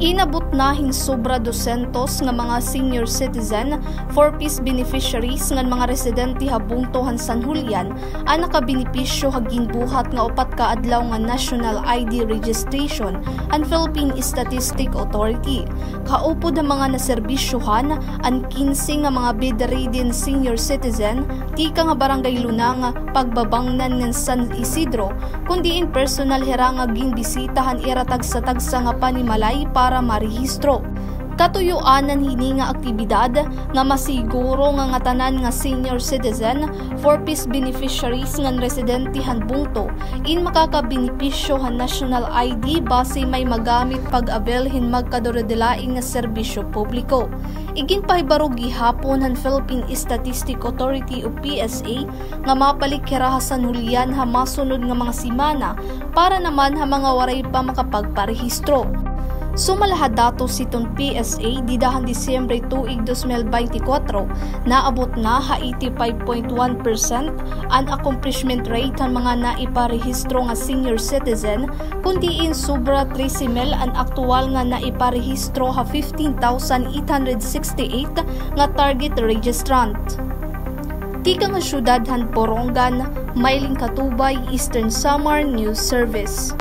Inabot na sobra 200 nga mga senior citizen, 4-piece beneficiaries nga mga residente habungtohan San Julian ang nakabenepisyo haging buhat nga 4 ka adlaw nga national ID registration ang Philippine Statistic Authority. Kaupod ang mga naserbisyohan ang 15 nga mga bedridden senior citizen tika nga barangay Lunang pagbabangnan ng San Isidro kundi in personal hirang aging bisitahan iratag sa tagsa nga panimalay para marehistro. Katuyuan ng hininga aktibidad nga masiguro nga tanan nga senior citizen, 4-piece beneficiaries nga residente hanbungto in makakabenepisyo han national ID base may magamit pag-abelhin magkaduradelaing nga serbisyo publiko. Igin pahibarog gihapon han Philippine Statistic Authority o PSA nga mapalikira San Julian ha masunod nga mga simana para naman ha mga waray pa makapagparehistro. Sumalahad datos sitong PSA didahan Disyembre tuig 2024 naabot na ha 85.1% ang accomplishment rate ng mga naiparehistro nga senior citizen kundi in sobra 13,000 ang aktual nga naiparehistro ha 15,868 nga target registrant. Tika nga syudad han Porongan, Mailing Katubay, Eastern Samar News Service.